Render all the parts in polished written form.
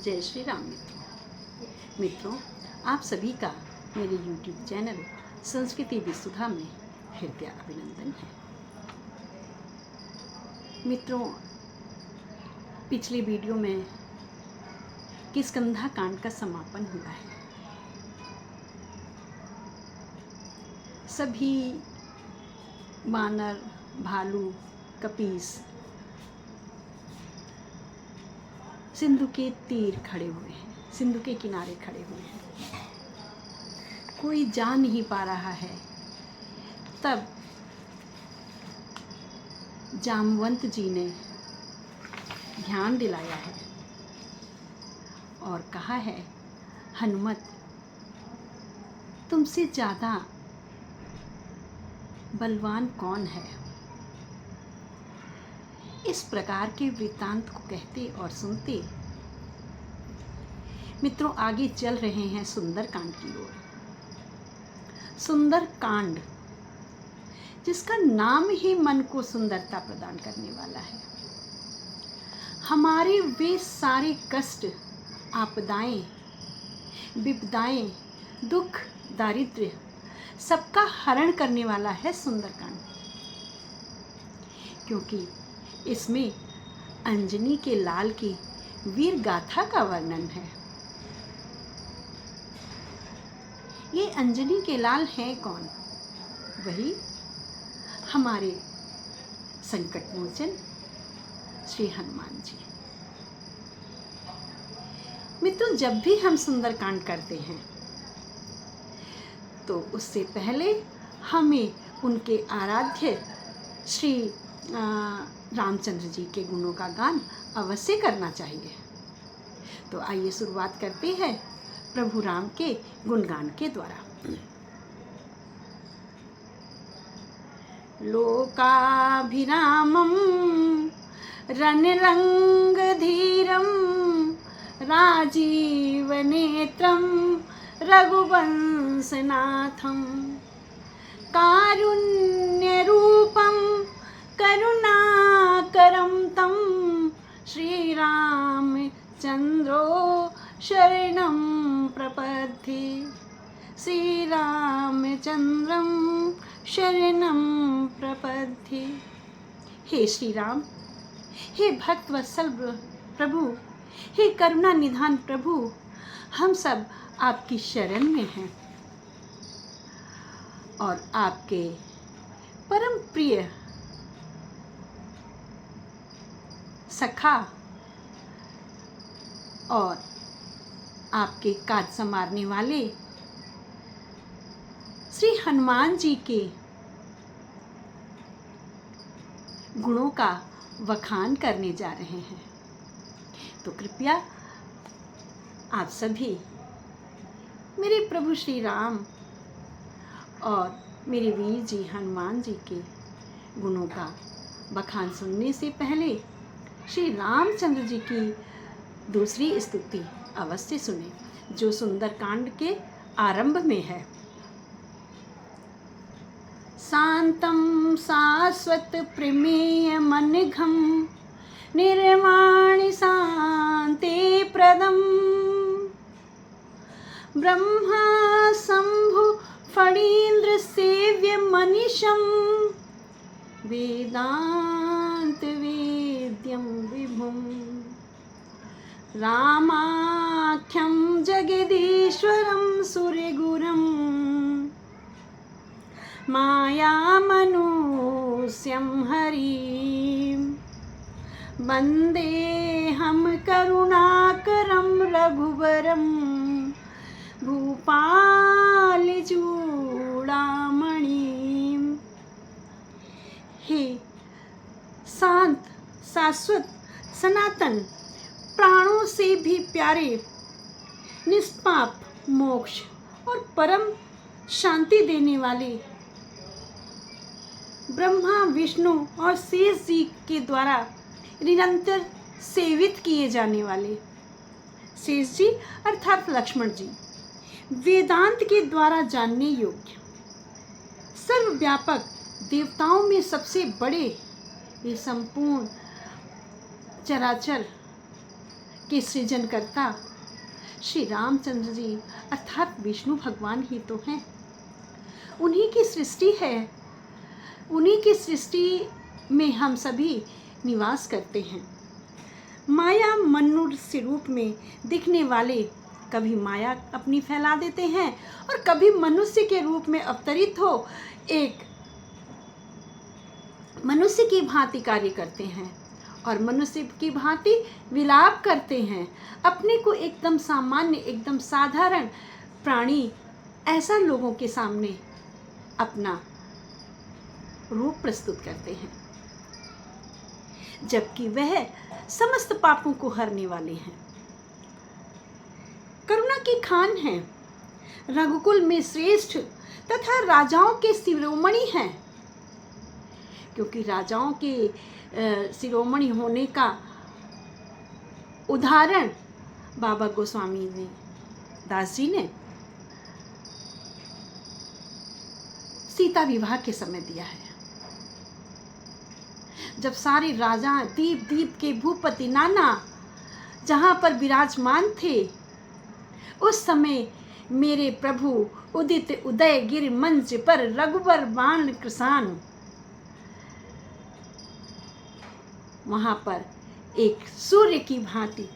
जय श्री राम मित्रों, आप सभी का मेरे YouTube चैनल संस्कृति विसुधा में हृदय अभिनंदन है। मित्रों, पिछले वीडियो में किष्किंधा कांड का समापन हुआ है। सभी वानर, भालू, कपीस सिंधु के तीर खड़े हुए हैं, सिंधु के किनारे खड़े हुए हैं। कोई जा नहीं पा रहा है। तब जामवंत जी ने ध्यान दिलाया है और कहा है, हनुमत, तुमसे ज़्यादा बलवान कौन है। इस प्रकार के वृत्तांत को कहते और सुनते मित्रों आगे चल रहे हैं सुंदर कांड की ओर। सुंदर कांड, जिसका नाम ही मन को सुंदरता प्रदान करने वाला है। हमारे वे सारे कष्ट, आपदाएं, विपदाएं, दुख, दारिद्र्य सबका हरण करने वाला है सुंदरकांड। क्योंकि इसमें अंजनी के लाल की वीर गाथा का वर्णन है। ये अंजनी के लाल हैं कौन? वही हमारे संकट मोचन श्री हनुमान जी। मित्रों, जब भी हम सुंदरकांड करते हैं तो उससे पहले हमें उनके आराध्य श्री रामचंद्र जी के गुणों का गान अवश्य करना चाहिए। तो आइए शुरुआत करते हैं प्रभु राम के गुणगान के द्वारा। लोकाभिरामं रणरंगधीरं राजीवनेत्रं रघुवंशनाथं कारुण्यरूपं करुणाकरं तं श्रीरामचन्द्रो शरणं प्रपद्ये। श्रीरामचन्द्रं शरणं प्रपद्ये। हे श्री राम, हे भक्तवत्सल प्रभु, हे करुणा निधान प्रभु, हम सब आपकी शरण में हैं और आपके परम प्रिय सखा और आपके काज संवारने वाले श्री हनुमान जी के गुणों का वखान करने जा रहे हैं। तो कृपया आप सभी मेरे प्रभु श्री राम और मेरे वीर जी हनुमान जी के गुणों का बखान सुनने से पहले श्री रामचंद्र जी की दूसरी स्तुति अवश्य सुने, जो सुंदरकांड के आरंभ में है। शांतं शाश्वत प्रमेय मनघं निर्वाणि शांति प्रदं ब्रह्मा शंभु फणीन्द्र सेव्य मनीषं वेदांत वेद्यं विभुं रामाख्यं जगदीश्वरं सूर्यगुरुं मायामनुष्यं हरिं वन्देऽहं करुणाकरं रघुवरं भूपालचूडामणिं। हे शांत, शाश्वत, सनातन, प्राणों से भी प्यारे, निष्पाप, मोक्ष और परम शांति देने वाले ब्रह्मा, विष्णु और शेष जी के द्वारा निरंतर सेवित किए जाने वाले शेष जी अर्थात लक्ष्मण जी, वेदांत के द्वारा जानने योग्य, सर्वव्यापक, देवताओं में सबसे बड़े, ये संपूर्ण चराचर के सृजनकर्ता श्री रामचंद्र जी अर्थात विष्णु भगवान ही तो हैं। उन्हीं की सृष्टि है, उन्हीं की सृष्टि में हम सभी निवास करते हैं। माया मनुष्य रूप में दिखने वाले कभी माया अपनी फैला देते हैं और कभी मनुष्य के रूप में अवतरित हो एक मनुष्य की भांति कार्य करते हैं और मनुष्य की भांति विलाप करते हैं। अपने को एकदम सामान्य, एकदम साधारण प्राणी ऐसा लोगों के सामने अपना रूप प्रस्तुत करते हैं, जबकि वह समस्त पापों को हरने वाले हैं, करुणा की खान हैं, रघुकुल में श्रेष्ठ तथा राजाओं के शिरोमणि हैं। क्योंकि राजाओं के शिरोमणि होने का उदाहरण बाबा गोस्वामी ने दास जी ने सीता विवाह के समय दिया है। जब सारे राजा दीप दीप के भूपति नाना जहाँ पर विराजमान थे, उस समय मेरे प्रभु उदित उदय गिर मंच पर रघुवर बाण कृसान, वहाँ पर एक सूर्य की भांति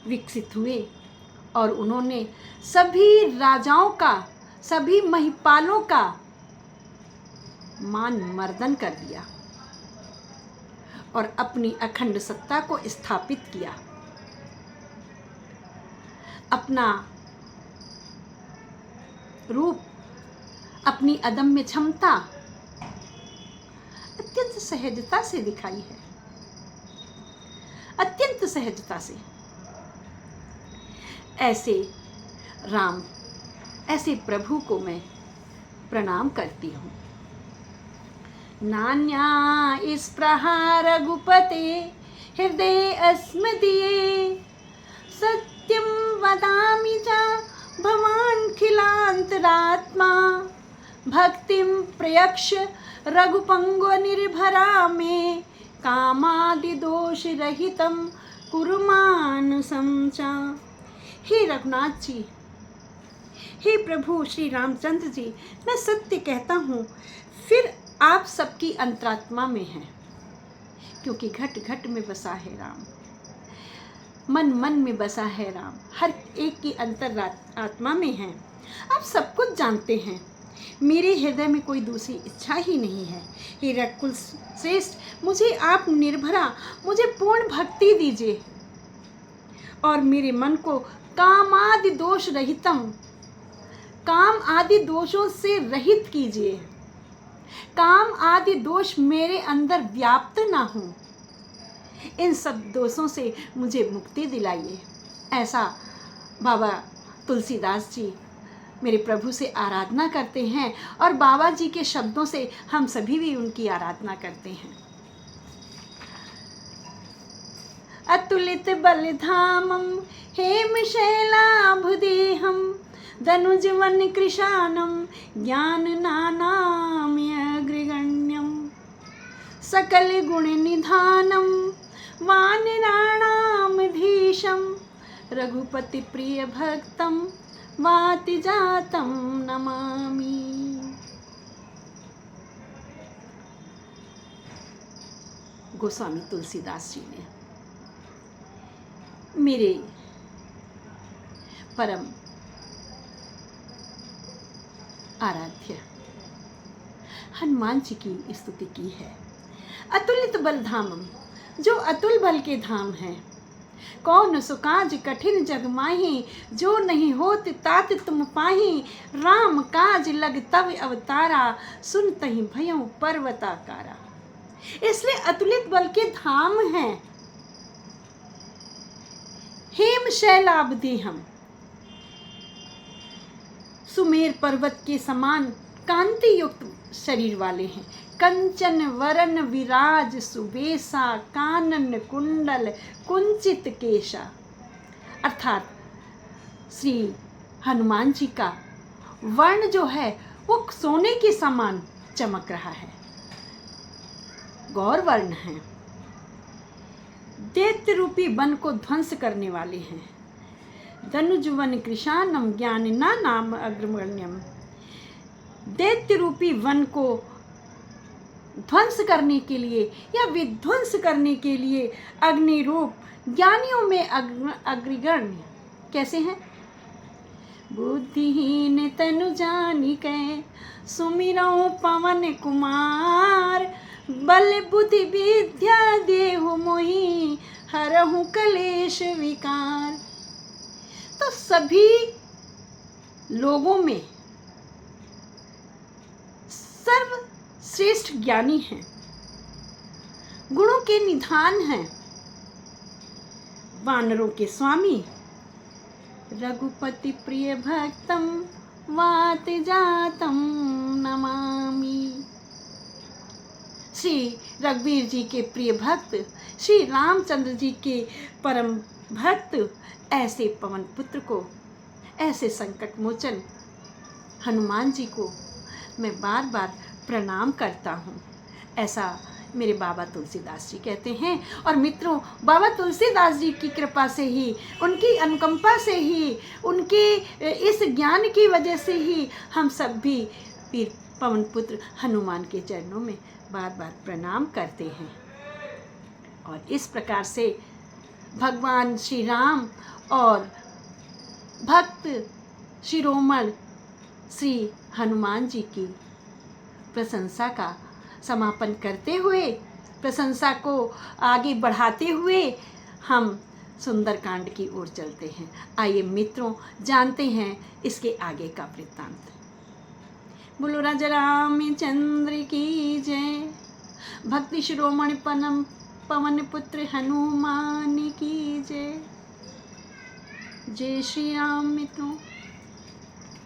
विकसित हुए और उन्होंने सभी राजाओं का, सभी महिपालों का मान मर्दन कर दिया और अपनी अखंड सत्ता को स्थापित किया। अपना रूप, अपनी अदम्य क्षमता अत्यंत सहजता से दिखाई है, अत्यंत सहजता से। ऐसे राम, ऐसे प्रभु को मैं प्रणाम करती हूँ। नान्या इस प्रहार रघुपते हृदय अस्मदीये, सत्यम वदामि च भवान् खिलान्तरात्मा, भक्तिम प्रयक्ष रघुपंगो निर्भरा में, कामादि दोष रहितम कुरु मानसं च। हे रघुनाथ जी, हे प्रभु श्री रामचंद्र जी, मैं सत्य कहता हूँ, फिर आप सबकी अंतरात्मा में हैं, क्योंकि घट घट में बसा है राम, मन मन में बसा है राम, हर एक की अंतर आत्मा में है। आप सब कुछ जानते हैं, मेरे हृदय में कोई दूसरी इच्छा ही नहीं है। हे रघुकुल श्रेष्ठ, मुझे आप निर्भरा, मुझे पूर्ण भक्ति दीजिए और मेरे मन को काम आदि दोष रहितम, काम आदि दोषों से रहित कीजिए। काम आदि दोष मेरे अंदर व्याप्त ना हो, इन सब दोषों से मुझे मुक्ति दिलाइए। ऐसा बाबा तुलसीदास जी मेरे प्रभु से आराधना करते हैं और बाबा जी के शब्दों से हम सभी भी उनकी आराधना करते हैं। अतुलित बलधामम हेम शैलाभुदेहम, धनुजवन कृशानम ज्ञान नानामयग्रगण्यम, सकल गुण निधानम वानराणामधीशम, रघुपति प्रिय भक्तम वाति जातम नमामि। गोस्वामी तुलसीदास जी ने मेरे परम आराध्य हनुमान जी की स्तुति की है। अतुलित बलधामम, जो अतुल बल के धाम हैं, कौन सुकाज कठिन जग माही, जो नहीं होत तात तुम पाही, राम काज लग तव अवतारा, सुन तहि भयउ पर्वताकारा। इसलिए अतुलित बल के धाम हैं। हेम शैलाब्देहम, सुमेर पर्वत के समान कांति युक्त शरीर वाले हैं। कंचन वरन विराज सुबेसा, कानन कुंडल कुंचित केशा। अर्थात श्री हनुमान जी का वर्ण जो है वो सोने के समान चमक रहा है, गौर वर्ण है। दैत्य रूपी वन को ध्वंस करने वाले हैं। धनुजवन कृशानम ज्ञान नाम अग्रगण्यम। दैत्य रूपी वन को ध्वंस करने के लिए या विध्वंस करने के लिए अग्नि रूप ज्ञानियों में अग्रगण्य कैसे हैं? बुद्धिहीन तनु जानिकै सुमिरौ पवन कुमार। बल बुद्धि विद्या देहु मोहि हरहु कलेश विकार। तो सभी लोगों में सर्वश्रेष्ठ ज्ञानी हैं, गुणों के निधान हैं, वानरों के स्वामी, रघुपति प्रिय भक्तम वात जातम नमामि। श्री रघुवीर जी के प्रिय भक्त, श्री रामचंद्र जी के परम भक्त, ऐसे पवन पुत्र को, ऐसे संकट मोचन हनुमान जी को मैं बार बार प्रणाम करता हूँ। ऐसा मेरे बाबा तुलसीदास जी कहते हैं। और मित्रों, बाबा तुलसीदास जी की कृपा से ही, उनकी अनुकंपा से ही, उनके इस ज्ञान की वजह से ही हम सब भी वीर पवन पुत्र हनुमान के चरणों में बार बार प्रणाम करते हैं। और इस प्रकार से भगवान श्री राम और भक्त शिरोमणि श्री हनुमान जी की प्रशंसा का समापन करते हुए, प्रशंसा को आगे बढ़ाते हुए हम सुंदरकांड की ओर चलते हैं। आइए मित्रों, जानते हैं इसके आगे का वृत्तांत। बोलो राजा रामचंद्र की जय। भक्ति शिरोमणि पवन पुत्र हनुमान की जय। जय श्री राम। मित्रों,